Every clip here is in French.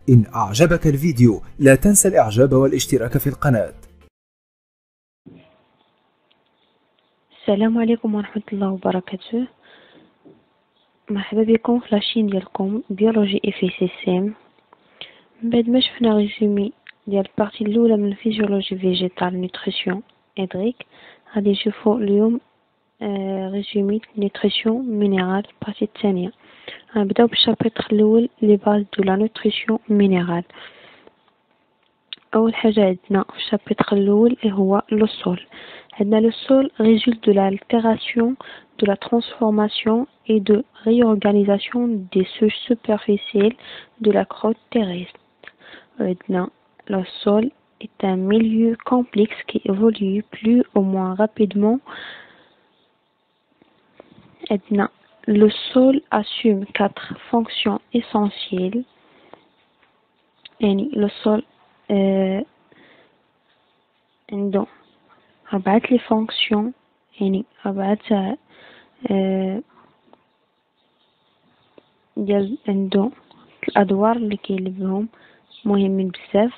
إن أعجبك الفيديو لا تنسى الإعجاب والاشتراك في القناة. السلام عليكم ورحمة الله وبركاته. مرحبا بكم في لاشين ديالكم بيولوجي اي في سي سيم. من بعد ما شفنا ريزومي ديال البارتي الاولى من فيزيولوجي فيجيتال نيوتريسيون ادريك، غادي نشوفو اليوم ريزومي نيوتريسيون مينيرال البارتي الثانية. غنبداو بالشابيتر الاول لي باز دو لا نيوتريسيون مينيرال. اول حاجه عندنا في الشابيتر الاول هو لو سول. عندنا لو سول résulte de l'altération de la transformation et de réorganisation des couches superficielles de la croûte terrestre. عندنا le sol est un milieu complexe qui évolue plus ou moins rapidement. عندنا le sol assume 4 fonctions essentielles. يعني le sol عنده 4 لي فونكسيون، يعني 4 ديال عنده الادوار اللي كيلعبهم مهمين بزاف.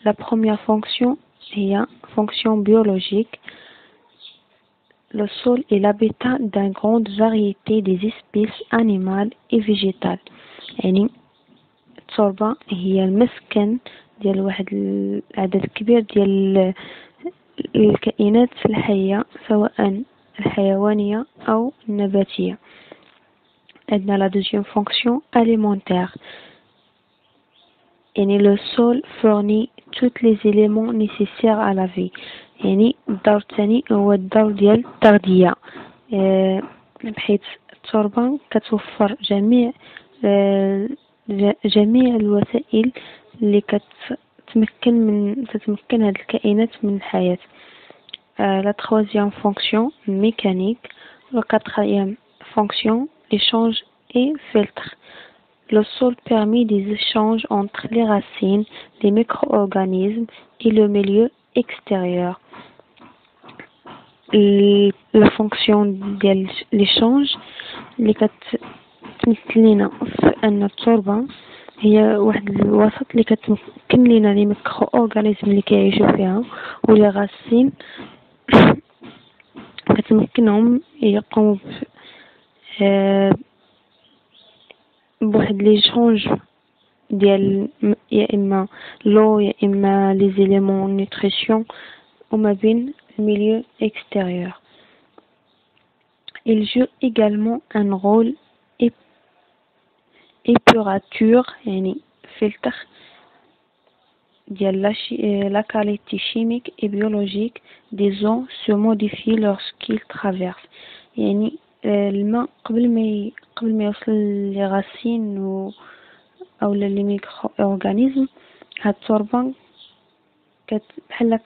لا بروميير فونكسيون هي فونكسيون بيولوجيك. Le sol est l'habitat d'une grande variété des espèces animales et végétales. يعني التربة هي المسكن ديال واحد العدد كبير ديال الكائنات الحية، سواء الحيوانية أو النباتية. عندنا la deuxième fonction alimentaire. يعني le sol fournit tous les éléments nécessaires à la vie. يعني الدور الثاني هو الدور ديال التغذية، بحيث التربة كتوفر جميع الوسائل اللي تتمكن هاد الكائنات من الحياة. La troisième fonction mécanique. La quatrième fonction échange et filtre. Le sol permet des échanges entre les racines, les micro-organismes et le milieu extérieur. La fonction de l'échange اللي كتمثل لنا أن التربة هي واحد الوسط اللي كتمكن لنا لي ميكرو اورغانيزم اللي كيعيشوا فيها، ولي غاسين كتمكنهم يقوموا بواحد لي شونج ديال يا اما لو يا اما لي زيليمون نيوتريسيون وما بين الميليو extérieur. Il joue également un rôle épurateur, يعني filtre ديال la qualité chimique et biologique des eaux se modifie lorsqu'il traverse. يعني الماء قبل ما يوصل لي غاسين او لي ميكرو اورغانيزم، هاد التربه بحال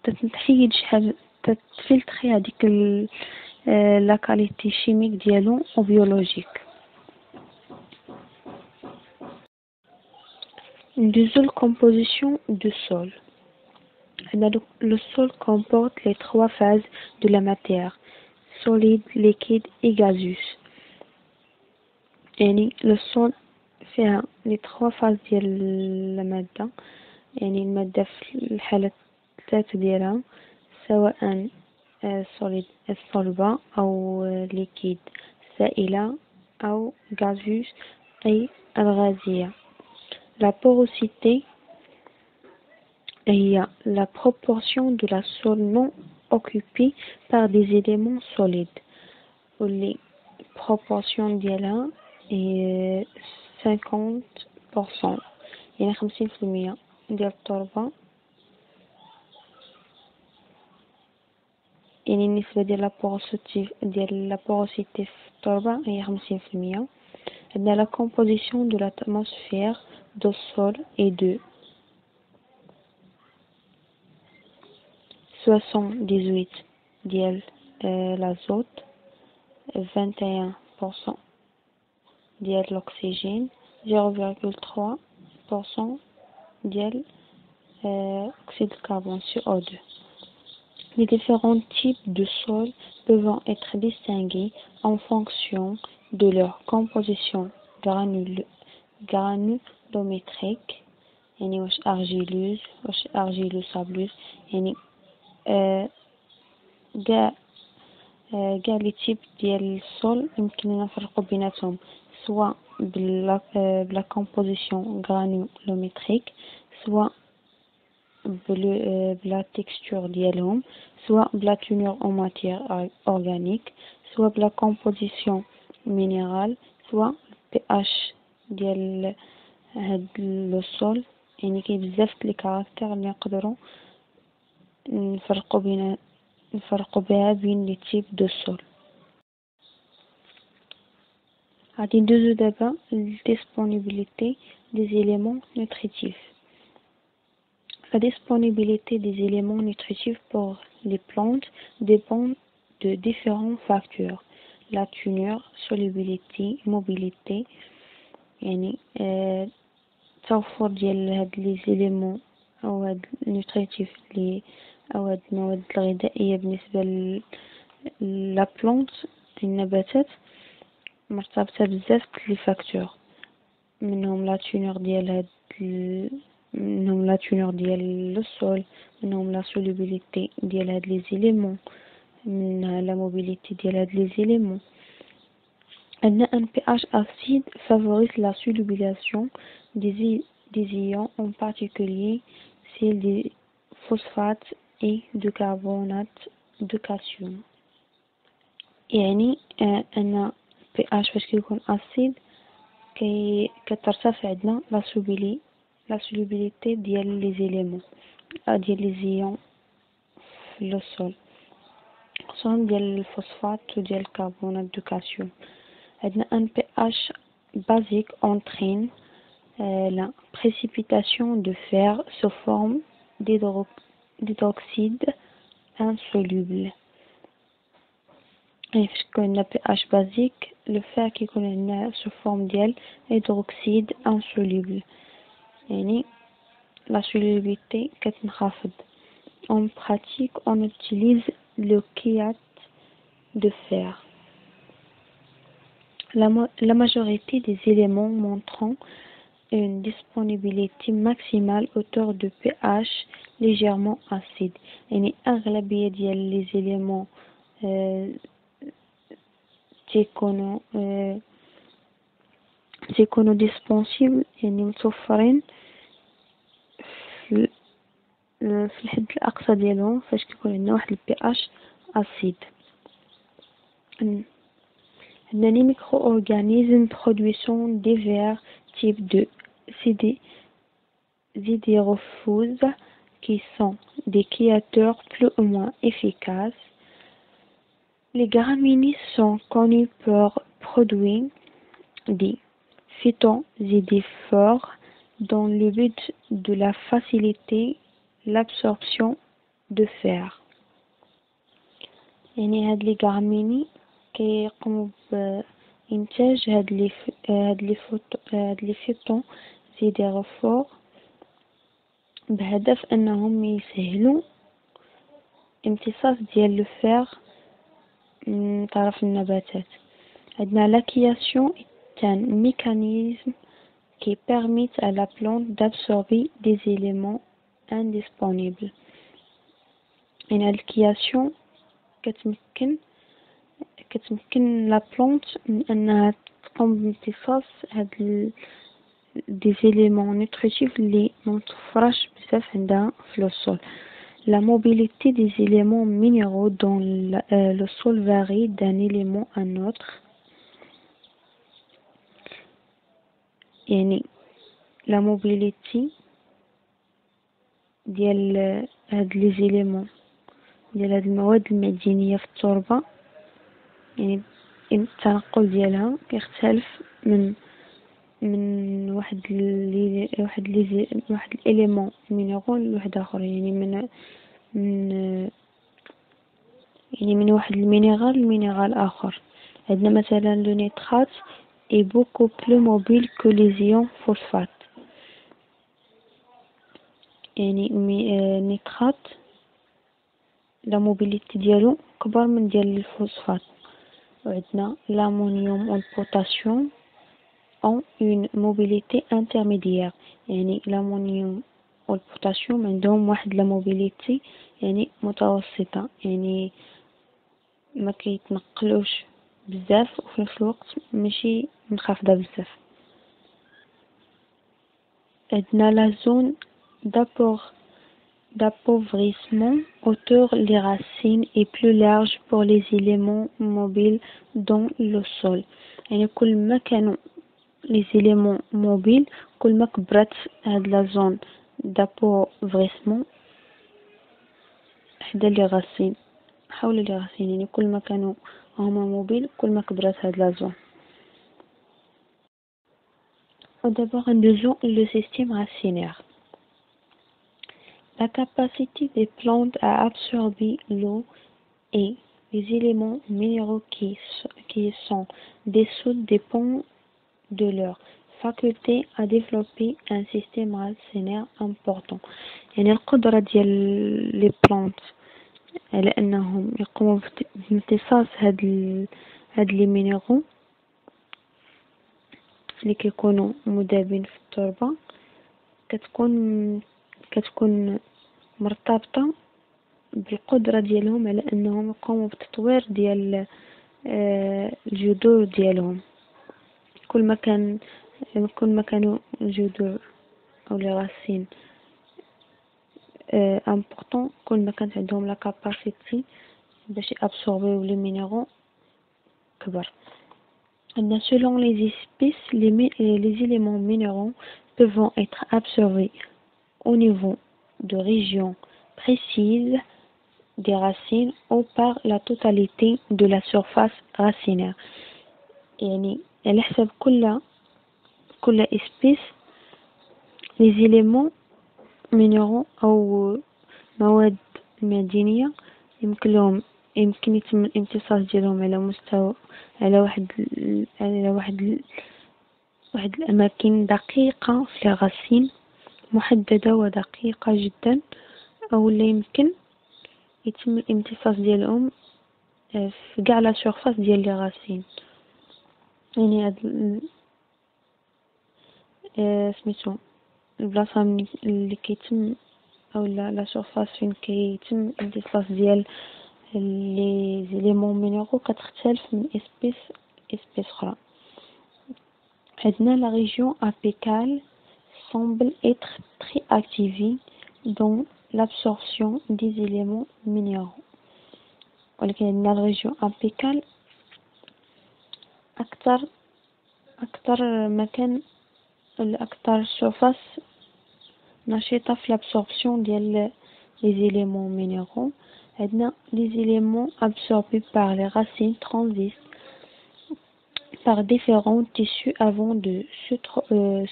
تتحيد شحال تفلتري هذيك لا كاليتي شيميك ديالو او بيولوجيك. Une deuxième composition du sol. Le sol comporte les 3 phases de la matière: solide, liquide et gazeuse. يعني le sol فيها les 3 phases ديال المادة. يعني المادة في الحالة الثالثة ديالها سواء solide الصلبة أو liquide سائلة أو gazeuse أي الغازية. La porosité est la proportion de la sol non occupée par des éléments solides. Les proportions ديالها est 50%. يعني 50% ديال التربة، يعني النسبة ديال لا بوروسيتي في التربة هي 50%. عندنا la composition de l'atmosphère du sol est de 78 ديال l'azote, 21% ديال l'oxygène, 0,3% ديال oxyde de carbone CO2. Les différents types de sols peuvent être distingués en fonction de leur composition granulométrique يعني واش argileuse واش argilo-sableuse يعني كاع لي تيب ديال السول يمكننا نفرقوا بيناتهم سواء بلا كومبوزيسيون granulométrique سواء بلا تكستور ديالهم سواء بلا تونور او ماتيير اورغانيك سواء بلا كومبوزيسيون مينيرال سواء بي اش ديال هاد لو سول يعني كاين بزاف لي كاركتير اللي نقدروا نفرقوا بها بين لي تيب دو سول. غادي ندوزو دابا disponibilité des éléments nutritifs. La disponibilité des éléments nutritifs pour les plantes dépend de différents facteurs. La teneur, solubilité, mobilité يعني توفر ديال هاد لي زيليمون او هاد النيوتريتيف لي او هاد المواد الغذائيه بالنسبه لا بلانت النباتات مرتبطه بزاف لي فاكتور منهم لا تونور ديال هاد منهم لا تونور ديال لو سول منهم لا سولوبيليتي ديال هاد لي زيليمون منها لا موبيليتي ديال هاد لي زيليمون. عندنا un pH acide favorise la solubilisation des ions, en particulier celle des phosphates et du carbonate de calcium. يعني أن pH فاش كيكون acide كترتفع عندنا la solubilité ديال les éléments ديال les ions في le sol خصوصا ديال الفوسفات وديال الكربونات دو كالسيوم. عندنا un pH basique entraîne la précipitation de fer sous forme d'hydroxyde insoluble. يعني فاش كيكون عندنا pH basique le fer كيكون عندنا sous forme ديال hydroxyde insoluble يعني la solubilité كتنخفض. En pratique on utilise le chéate de fer. La majorité des éléments montrant une disponibilité maximale autour de pH légèrement acide. يعني أغلبية ديال les éléments تيكونوا disponibles يعني متوفرين في الحد الأقصى ديالهم فاش كيكون عندنا واحد الpH acide. Les micro-organismes produisant divers types de sidérophores qui sont des créateurs plus ou moins efficaces. Les graminées sont connues pour produire des phytosidérophores dans le but de la faciliter l'absorption de fer. يعني هاد لي غراميني كيقوموا بإنتاج هاد لي فيتوزيديروفور بهدف أنهم يسهلوا امتصاص ديال لو فير من طرف النباتات. عندنا la création est un mécanisme qui permet à la plante d'absorber des éléments indisponibles. يعني هاد الكرياسيون كتمكن لا بلانت من انها تقوم بامتصاص هاد دي زيليمون نيوتريتيف اللي متوفراش بزاف عندها في لو سول. La mobilité des éléments minéraux dans le sol varie d'un élément à un autre. يعني la mobilité ديال هاد لي زيليمون ديال هاد المواد المعدنية في التربة يعني التنقل ديالها كيختلف من واحد الاليمون مينيرال لواحد اخر يعني من واحد المينيرال لمينيرال اخر. عندنا مثلا لو نيترات est beaucoup plus mobile que les ions phosphate. يعني نيترات لا موبيليتي ديالو كبر من ديال الفوسفات. وعندنا l'amonium والبوتاسيوم ont une mobilité intermédiaire. يعني الأمونيوم والبوتاسيوم عندهم واحد لا موبيليتي يعني متوسطة، يعني ما كيتنقلوش بزاف وفي نفس الوقت ماشي منخفضة بزاف. عندنا لا زون d'appauvrissement autour les racines est plus large pour les éléments mobiles dans le sol. يعني كل ما كانوا les éléments mobiles كل ما كبرت هاد لا زون d'appauvrissement حدا لي غاسين حول لي غاسين، يعني كل ما كانوا هما موبيل كل ما كبرت هاد لا زون. D'abord indisons le système racinaire. La capacité des plantes à absorber l'eau et les éléments minéraux qui sont dessous dépend de leur faculté à développer un système racinaire important. يعني القدرة ديال les plantes على أنهم يقوموا بامتصاص هاد لي مينيرو اللي كيكونوا مذابين في التربة كتكون مرتبطة بالقدرة ديالهم على أنهم يقوموا بتطوير ديال الجذور ديالهم. كل ما كانوا الجذور أو لي راسين important، كل ما كانت عندهم لا كاباسيتي باش يابسوربيو لي مينيرaux كبر. Selon les espèces, les éléments minéraux peuvent être absorbés au niveau de régions précises des racines ou par la totalité de la surface racinaire. يعني على حسب كل espèce les éléments minéraux أو مواد معدنية يمكن يتم الامتصاص ديالهم على مستوى على واحد الأماكن دقيقة في الغسيل محددة ودقيقة جدا، أو لا يمكن يتم الامتصاص ديالهم في كاع لا سورفاس ديال لي غاسين. يعني هاد سميتو البلاصة اللي كيتم أو لا سورفاس فين كيتم الامتصاص ديال les éléments minéraux كتختلف من espèce أخرى. عندنا la région apicale semble être très activée dans l'absorption des éléments minéraux. ولكن عندنا la région apicale أكثر مكان الأكثر surface نشيطة في l'absorption ديال les éléments minéraux. Les éléments absorbés par les racines transitent par différents tissus avant de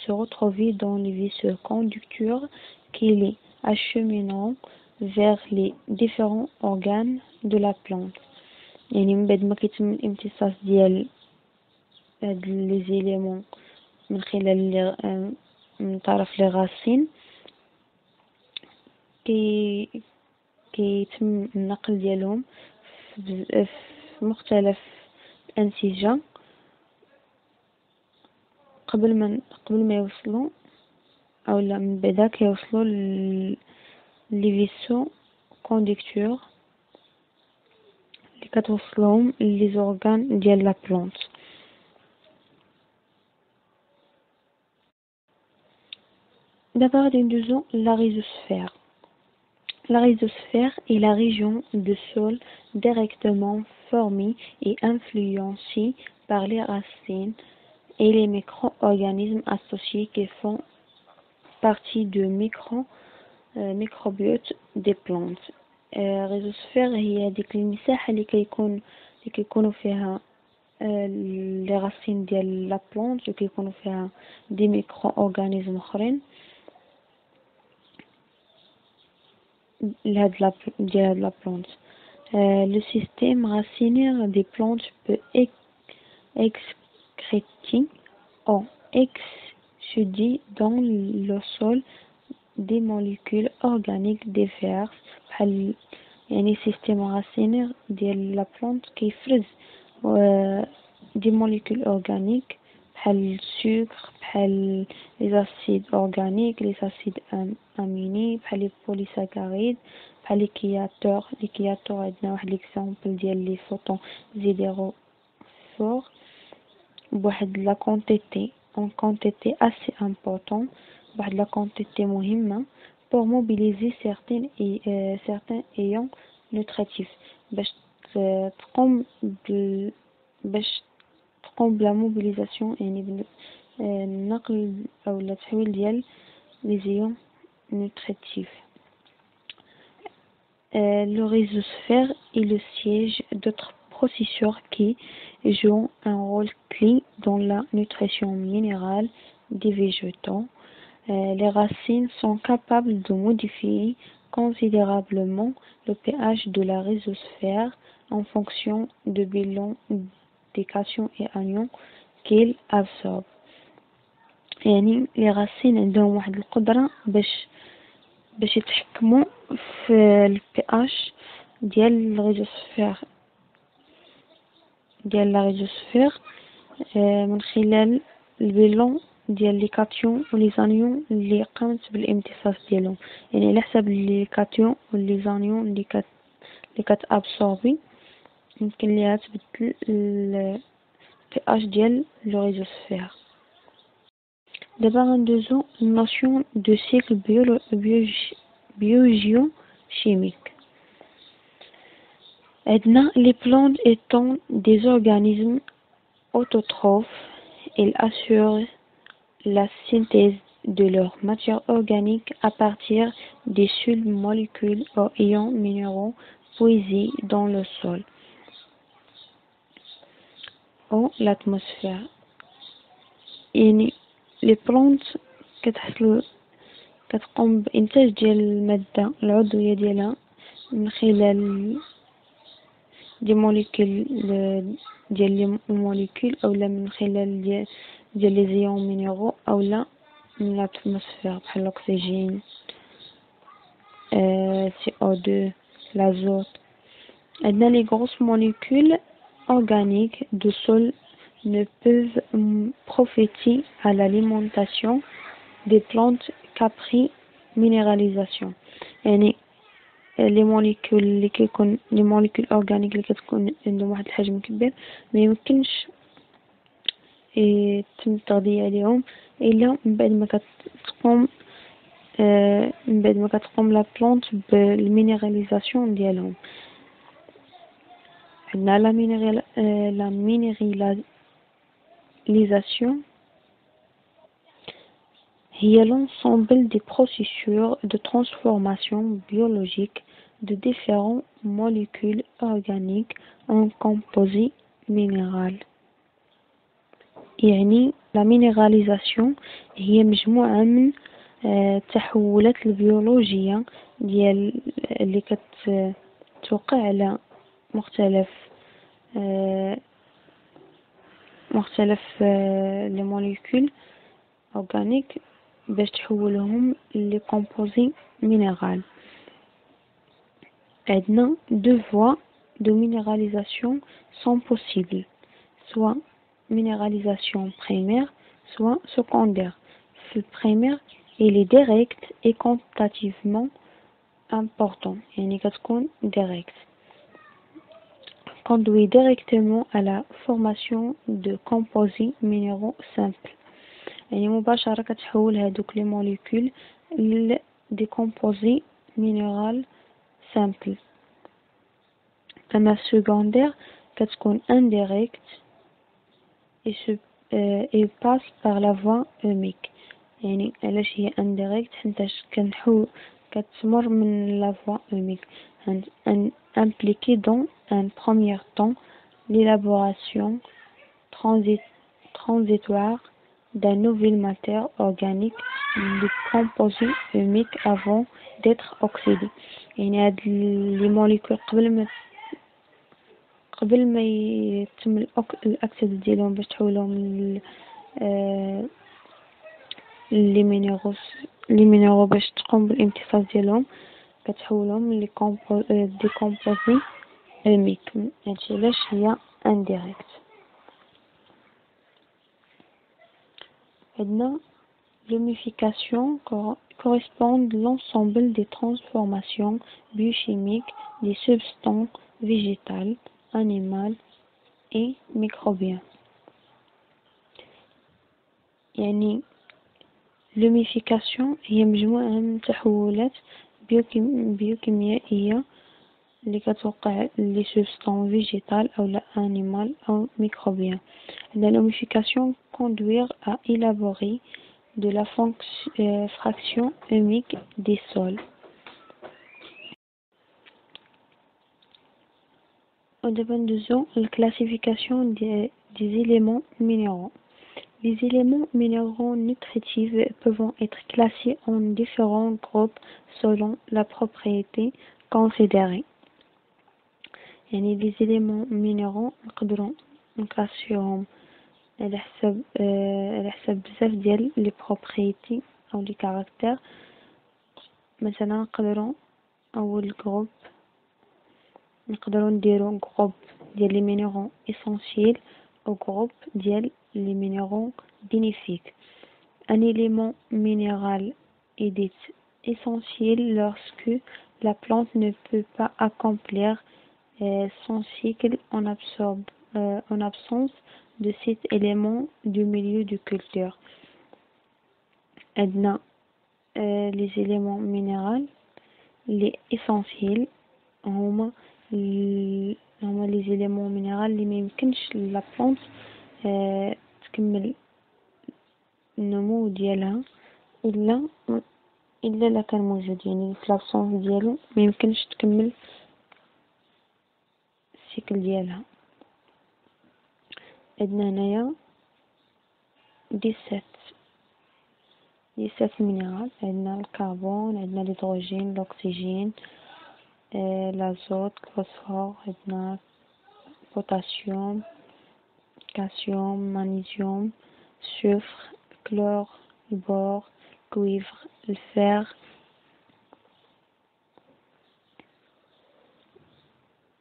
se retrouver dans les vaisseaux conducteurs qui les acheminent vers les différents organes de la plante. يعني من بعد ما كيتم الامتصاص ديال هاد les éléments من خلال من طرف les racines كيتم النقل ديالهم في مختلف الأنسجة قبل ما يوصلوا أو لا من بعد كيوصلوا لي فيسو كوندكتور اللي كتوصلهم لي زورغان ديال لا بلانت. D'abord disons la rhizosphère. La rhizosphère est la région de sol directement formée et influencée par les racines et les micro-organismes associés qui font partie du microbiote des plantes. الريزوسفير هي ديك المساحة اللي كيكونوا فيها les racines ديال لا بلانت وكيكونوا فيها دي ميكرو-organismes اخرين de la plante. Le système racinaire des plantes peut excréter ou exsuder dans le sol des molécules organiques diverses. يعني système racinaire ديال la plante كيفرز des molécules organiques بحال السكر بحال les acides organiques les acides aminés بحال les polysaccharides بحال les كياتور عندنا واحد ليكزامبل ديال لي فوتون زيديروفور بواحد لا quantité assez important بواحد لا quantité مهمة pour mobiliser certains ions nutritifs باش تقوم بلا موبيليزاسيون يعني النقل او التحويل ديال les ions nutritifs. Le rhizosphère est le siège d'autres processus qui jouent un rôle clé dans la nutrition minérale des végétaux. Les racines sont capables de modifier considérablement le pH de la rhizosphère en fonction du bilan des cations et anions qu'ils absorbent. يعني les racines عندهم واحد القدرة باش يتحكموا في البي ديال الريزوسفير من خلال البيلون ديال لي كاتيون ولي زانيون اللي قامت بالامتصاص ديالهم يعني على حسب لي كاتيون ولي زانيون اللي كتابسوربي يمكن ليها تبدل البي ديال لو ريزوسفير. D'abord, une notion de cycle biogéochimique. Les plantes étant des organismes autotrophes, elles assurent la synthèse de leur matière organique à partir des seules molécules ou ions minéraux puisés dans le sol ou l'atmosphère. Les plantes كتقوم بإنتاج ديال المادة العضوية ديالها من خلال دي موليكول ديال الموليكول أولا من خلال ديال لي زيون مينيرو أولا من الأتموسفير بحال الأكسجين CO2 l'azote. عندنا les grosses molécules organiques du sol ne peuvent profiter à l'alimentation des plantes qu'après minéralisation. يعني les molécules organiques اللي كتكون عندهم واحد الحجم كبير ما يمكنش يتم التغذية عليهم إلا من بعد ما كتقوم لا بلانت بالمينéralisation ديالهم. عندنا la minéralisation هي l'ensemble des processus de transformation biologique de différentes molécules organiques en composés minéraux. يعني la minéralisation هي مجموعة من التحولات البيولوجية ديال اللي كتوقع على مختلف لي موليكول organiques باش تحولهم لي composés minéraux. عندنا deux voies de minéralisation sont possibles, soit minéralisation primaire, soit secondaire. Le primaire, il est direct et quantitativement important, يعني كتكون direct. Conduit directement à la formation de composés minéraux simples. يعني مباشرة كتحول هادوك لي موليكول ل دي composés minéraux simples. أما secondaire كتكون indirect et passe par la voie اوميك. يعني علاش هي indirect حيتاش كتمر من la voie اوميك impliquée dans un premier temps l'élaboration transitoire d'un nouvel matière organique le composé humique avant d'être oxydé. يعني هاد لي موليكول قبل ما يتم الاكسده ديالهم باش تحولهم لي مينيرو باش تقوم بالامتصاص ديالهم كتحولهم لي دي كومبوزي humiques. هادشي علاش هي indirect. عندنا l'humification correspond à l'ensemble des transformations biochimiques des substances végétales, animales et microbiennes. يعني l'humification هي مجموعة من التحولات بيوكيميائية اللي كتوقع لي سبستانس فيجيتال أو لا أنيمال أو ميكروبيان. La l'humification conduire à élaborer de la fraction humique des sols. ودابا ندوزو la classification des éléments minéraux. Les éléments minéraux nutritifs peuvent être classés en différents groupes selon la propriété considérée. يعني les éléments minéraux نقدروا نكلاسيوهم على حسب بزاف ديال لي بروبريتي او لي كاركتير. مثلا نقدروا اول جروب نقدروا نديرو جروب ديال لي مينيرaux essentiels او جروب ديال les minéraux bénéfiques. Un élément minéral est dit essentiel lorsque la plante ne peut pas accomplir son cycle en absence de cet élément du milieu de culture. عندنا les éléments minéraux les essentiels هما les éléments minéraux اللي ما يمكنش la plante تكمل النمو ديالها الا كان موجود. يعني في لابسونس ديالو ما يمكنش تكمل السيكل ديالها. عندنا هنايا 17 مينيرال. عندنا الكربون، عندنا الهيدروجين، الاكسجين، الازوت، الفوسفور، عندنا البوتاسيوم، calcium, magnésium, soufre, chlore, le bore, le cuivre, le fer.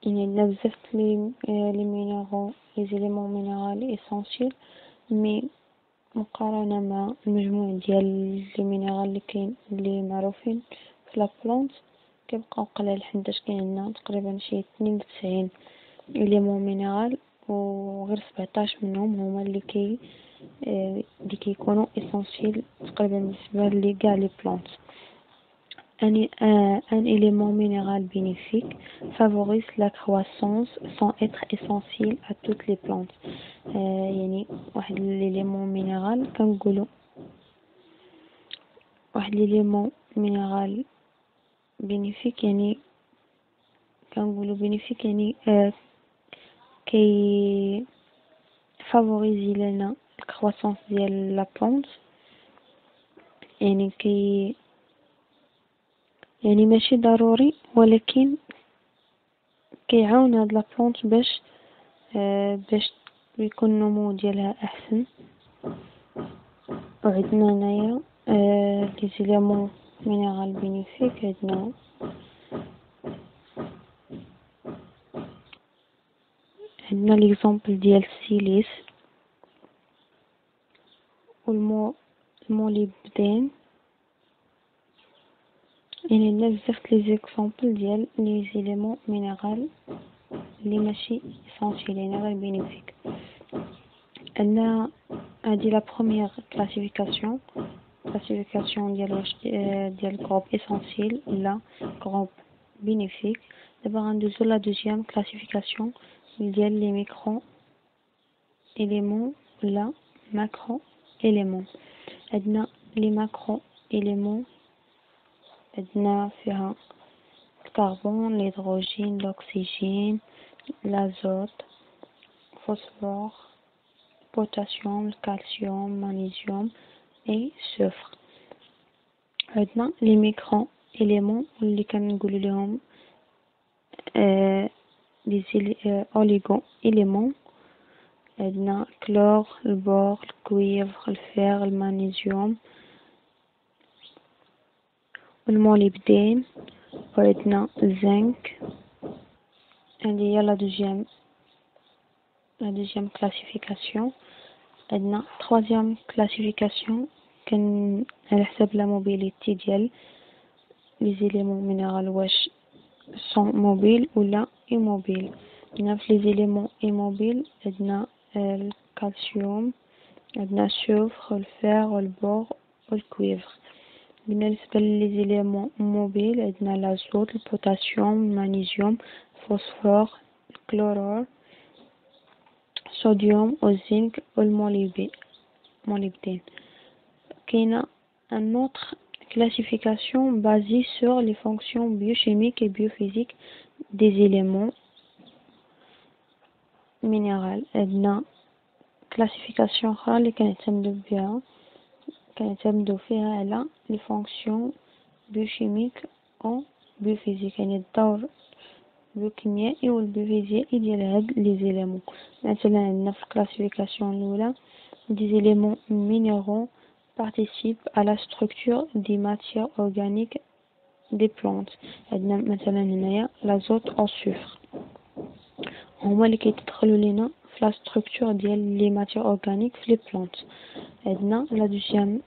Il y a les minéraux, les éléments minéraux essentiels, mais مقارنة مع المجموع ديال لي مينيرال اللي كاين اللي معروفين في لا بلانت كيبقاو قلال، حيتاش كاين عندنا تقريبا شي 92 إليمون مينيرال وغير 17 منهم هما اللي كيكونوا essentiels تقريبا بالنسبة لكاع لي بلانت. Un élément minéral bénéfique favorise la croissance sans être essentiel à toutes les plantes. يعني واحد l'élément minéral كنقولوا واحد l'élément minéral bénéfique يعني كنقولوا bénéfique يعني كي فافوريزي لنا الكرواسونس ديال لا بلانت. يعني ماشي ضروري ولكن كيعاون هاد لا بلانت باش يكون النمو ديالها احسن. وعندنا هنايا لي زيليمون مينيرال بينيفيك. عندنا ليكزامبل ديال السيليس والموليبدين. يعني عندنا بزاف لي زيكزامبل ديال لي زيليمون مينيرال اللي ماشي اسونسيال يعني غير بينيفيك. عندنا هادي لا بروميير كلاسيفيكاسيون ديال جروب اسونسيال ولا جروب بينيفيك. دابا غندوزو لا دوزيام كلاسيفيكاسيون ديال لي ميكرو إليمون ولا ماكرو إليمون. عندنا لي ماكرو إليمون عندنا فيها الكربون، الهيدروجين، الأكسجين، الأزوت، الفوسفور، البوتاسيوم، الكالسيوم، المغنيسيوم et soufre. عندنا لي ميكرو إليمون اللي كنقولوا لهم لي أوليغو إليمون. عندنا كلور، البور، الكويفر، الفير، المغنيسيوم والموليبدين. وعندنا الزنك. هذه هي لا دوزيام كلاسيفيكاسيون. عندنا troisième classification كان على حسب la mobilité ديال les éléments minéraux واش sont mobiles ou لا immobiles. عندنا في les éléments immobiles عندنا الكالسيوم، عندنا السوفر، الفير، البور والكويفر. بالنسبة les éléments mobiles عندنا الازوت، البوتاسيوم، المغنيسيوم، الفوسفور، الكلورور، الصوديوم والزنك والمولybdène. كاينة un autre classification basée sur les fonctions biochimiques et biophysiques des éléments minéraux. عندنا classification أخرى اللي كنعتمدو فيها على les fonctions biochimiques أو biophysiques، يعني الدور البيوكيميائي والبيوفيزيائي ديال هاد les éléments. مثلا عندنا في classification الأولى des éléments minéraux participent à la structure des matières organiques des plantes. عندنا مثلا هنايا l'azote au sucre هما اللي كيتدخلوا لينا في la structure ديال les matières organiques في les plantes. عندنا la deuxième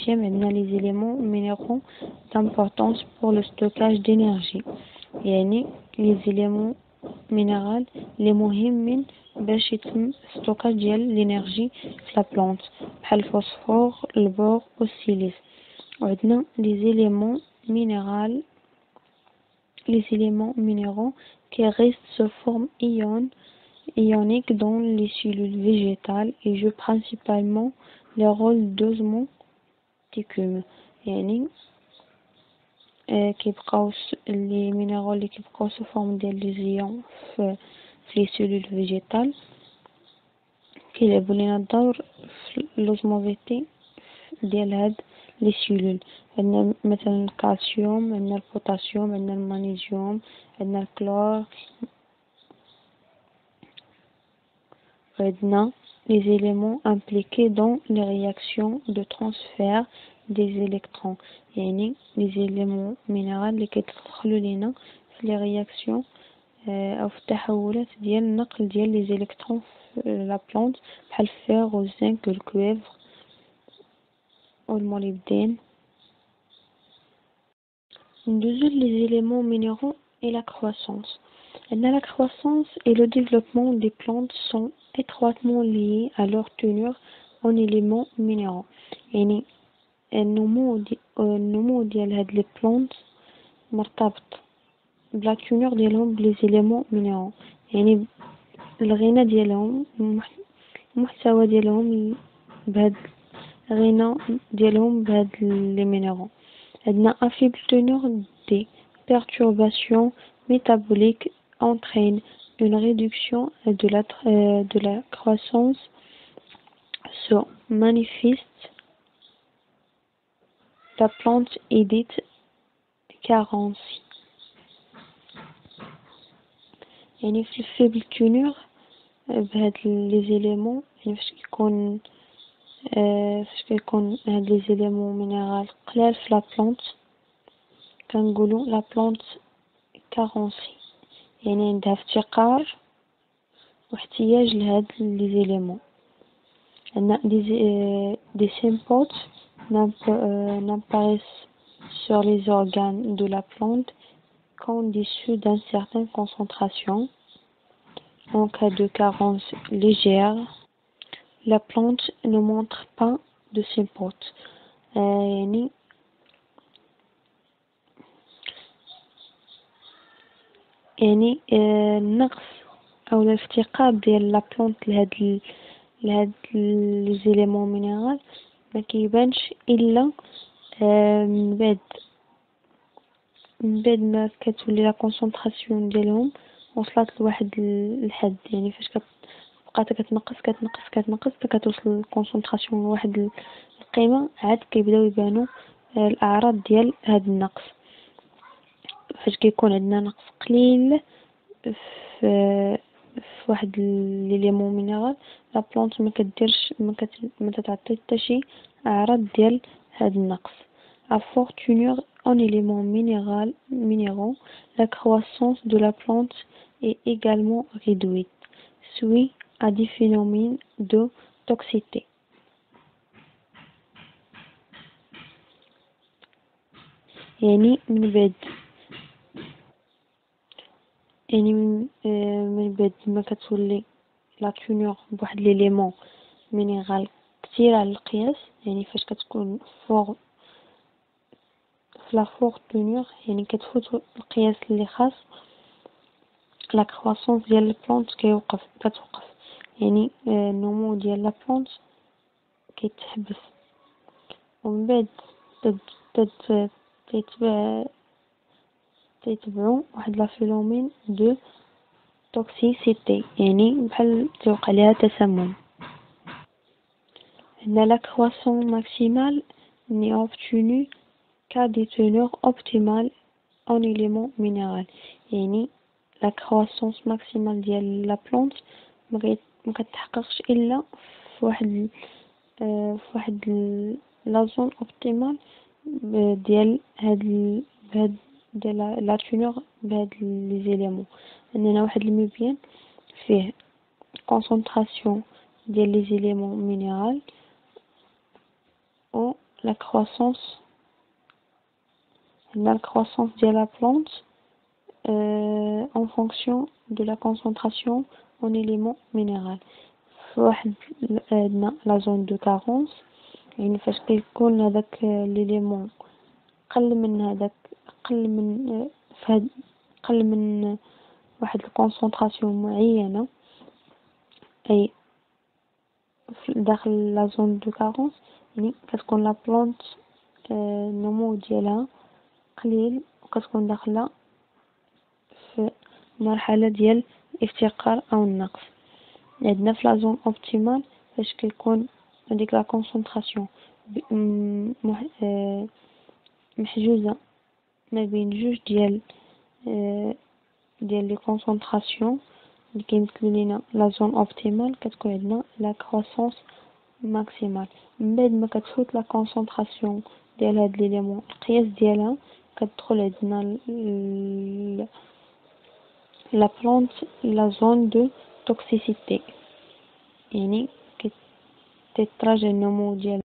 عندنا les éléments minéraux d'importance pour le stockage d'énergie، يعني les éléments minéraux les مهمين باش يتم ستوكاج ديال الانرجي في لا بلانت بحال الفوسفور، البور والسيليس. وعندنا les éléments minéraux qui restent sous forme ionique dans les cellules végétales et jouent principalement le rôle d'osmoticum، يعني كيبقاو les minéraux اللي كيبقاو sous forme ديال les ions في les cellules végétales كيلعبوا لينا الدور في l'osmovété ديال هاد les cellules. عندنا مثلا الكالسيوم، عندنا البوتاسيوم، عندنا المغنيسيوم، عندنا الكلور، عندنا les éléments impliqués dans les réactions de transfert des électrons، يعني les éléments minéraux اللي كيدخلوا لينا في les réactions أو في التحولات ديال نقل ديال les électrons في la plante بحال الفير والزنك والكويفر والمولybdène. ندوزو les éléments minéraux et la croissance. La croissance et le développement des plantes sont étroitement liés à leur teneur en éléments minéraux. يعني النمو ديال هاد les plantes مرتبط بلا teneur ديالهم بلي éléments minéraux، يعني الغنى ديالهم المحتوى ديالهم بهاد الغنى ديالهم بهاد les minéraux. عندنا un faible teneur des perturbations métaboliques entraîne une réduction de la croissance se manifeste. La plante est dite carencie. يعني في الفيبل تونور بهاد les éléments يعني فاش كيكون هاد les éléments minéraux قلال في la plante كنقولوا la plante carencie، يعني عندها افتقار واحتياج لهاد les éléments. عندنا des symptômes n'apparaissent sur les organes de la plante qu'en-dessous d'une certaine concentration. En cas de carence légère, la plante ne montre pas de symptômes. يعني النقص أو الافتقار ديال لا بلانت لهاد les éléments minéraux ما كيبانش إلا من بعد ما كتولي لا كونسونطراسيون ديالهم وصلت لواحد الحد، يعني فاش كتبقى كتنقص حتى كتوصل الكونسونطراسيون لواحد القيمة عاد كيبداو يبانو الأعراض ديال هاد النقص. فاش كيكون عندنا نقص قليل في واحد ليليمون مينيرال لا بلانت ما تتعطي حتى شي اعراض ديال هاد النقص. à fort teneur en éléments minéraux, la croissance de la plante est également réduite, suite à des phénomènes de toxicité. يعني من بعد ما كتولي لا تونور بواحد ليليمون مينيرال كتير على القياس، يعني فاش كتكون فوق في لا فور تونور، يعني كتفوت القياس اللي خاص، لا كرواسونس ديال البلونت كتوقف، يعني النمو ديال لا بلونت كيتحبس. ومن بعد تيتبعو واحد لا فينومين دو توكسيسيتي، يعني بحال تيوقع ليها تسمم. عندنا لا croissance maximale n'est obtenue qu'à des teneurs optimales en éléments minéraux. يعني لا croissance maximale ديال لا بلونت ما كتحققش الا في واحد لا زون اوبتيمال ديال ديال لا تونور بهاد لي زيليمون. عندنا واحد المبيان فيه concentration ديال لي زيليمون مينيرال ou la croissance de la plante en fonction de la concentration en éléments minéraux. واحد la zone de carence، يعني فاش كيكون هذاك ليليمون قل من واحد الكونسنتراسيون معينه، اي داخل لا زون دو كارونس، يعني كتكون لا بلونت النمو ديالها قليل وكتكون داخله في مرحله ديال الافتقار او النقص. عندنا في لا زون اوبتيمال فاش كيكون هذيك لا كونسنتراسيون محجوزه ما بين جوج ديال لي كونسنتراسيون اللي كيمثلوا لينا لا زون اوبتيمال، كتكون عندنا لا كروسونس ماكسيمال. من بعد ما كتفوت لا كونسنتراسيون ديال هاد ليليمون القياس ديالها، كتدخل عندنا لا بلونت لا زون دو توكسيسيتي، يعني كتتراجع النمو ديال